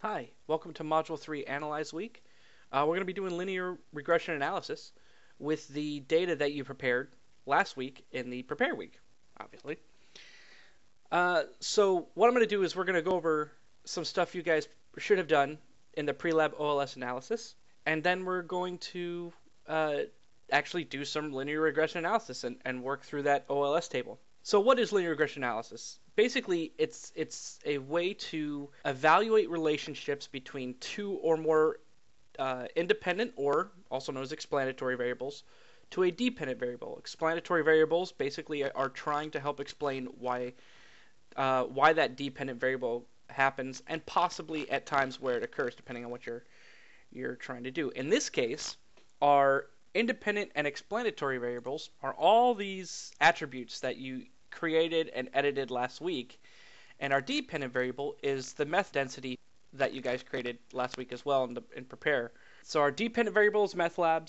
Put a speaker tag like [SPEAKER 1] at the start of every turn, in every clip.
[SPEAKER 1] Hi, welcome to Module 3 Analyze Week. We're going to be doing linear regression analysis with the data that you prepared last week in the Prepare Week, obviously. So what I'm going to do is we're going to go over some stuff you guys should have done in the pre-lab OLS analysis, and then we're going to actually do some linear regression analysis and work through that OLS table. So what is linear regression analysis? Basically, it's a way to evaluate relationships between two or more independent, or also known as explanatory variables, to a dependent variable. Explanatory variables basically are trying to help explain why that dependent variable happens, and possibly at times where it occurs, depending on what you're trying to do. In this case, our independent and explanatory variables are all these attributes that you created and edited last week, and our dependent variable is the meth density that you guys created last week as well in Prepare. So our dependent variables, meth lab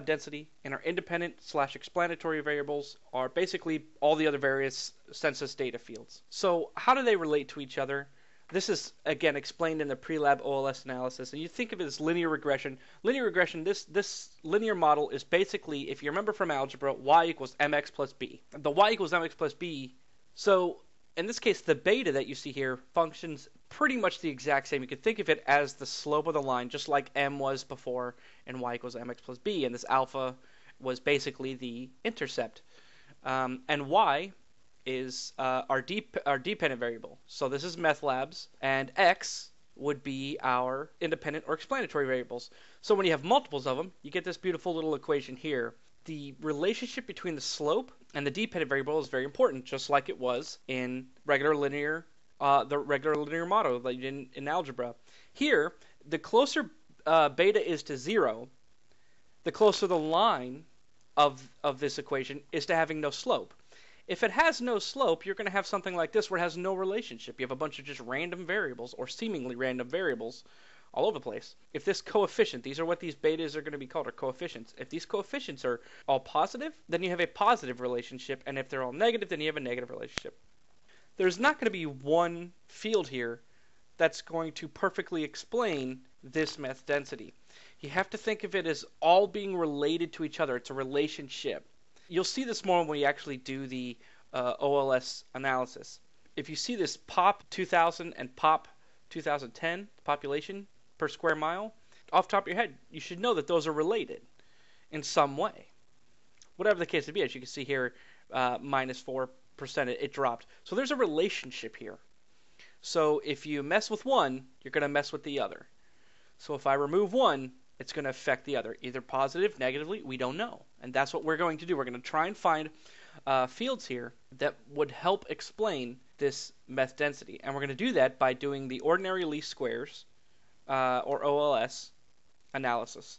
[SPEAKER 1] density, and our independent/explanatory variables are basically all the other various census data fields. So how do they relate to each other? This is, again, explained in the pre-lab OLS analysis, and you think of it as linear regression. Linear regression, this linear model is basically, if you remember from algebra, y equals mx plus b. The y equals mx plus b, so in this case, the beta that you see here functions pretty much the exact same. You could think of it as the slope of the line, just like m was before, and y equals mx plus b, and this alpha was basically the intercept. And y is our dependent variable. So this is meth labs, and x would be our independent or explanatory variables. So when you have multiples of them, you get this beautiful little equation here. The relationship between the slope and the dependent variable is very important, just like it was in the regular linear model that you did in algebra. Here, the closer beta is to 0, the closer the line of this equation is to having no slope. If it has no slope, you're going to have something like this where it has no relationship. You have a bunch of just random variables, or seemingly random variables, all over the place. If this coefficient, these are what these betas are going to be called, are coefficients. If these coefficients are all positive, then you have a positive relationship, and if they're all negative, then you have a negative relationship. There's not going to be one field here that's going to perfectly explain this meth density. You have to think of it as all being related to each other. It's a relationship. You'll see this more when we actually do the OLS analysis. If you see this POP 2000 and POP 2010 population per square mile, off the top of your head, you should know that those are related in some way. Whatever the case may be, as you can see here, minus 4%, it dropped. So there's a relationship here. So if you mess with one, you're going to mess with the other. So if I remove one, it's going to affect the other, either positive, negatively, we don't know. And that's what we're going to do. We're going to try and find fields here that would help explain this meth density. And we're going to do that by doing the ordinary least squares, or OLS, analysis.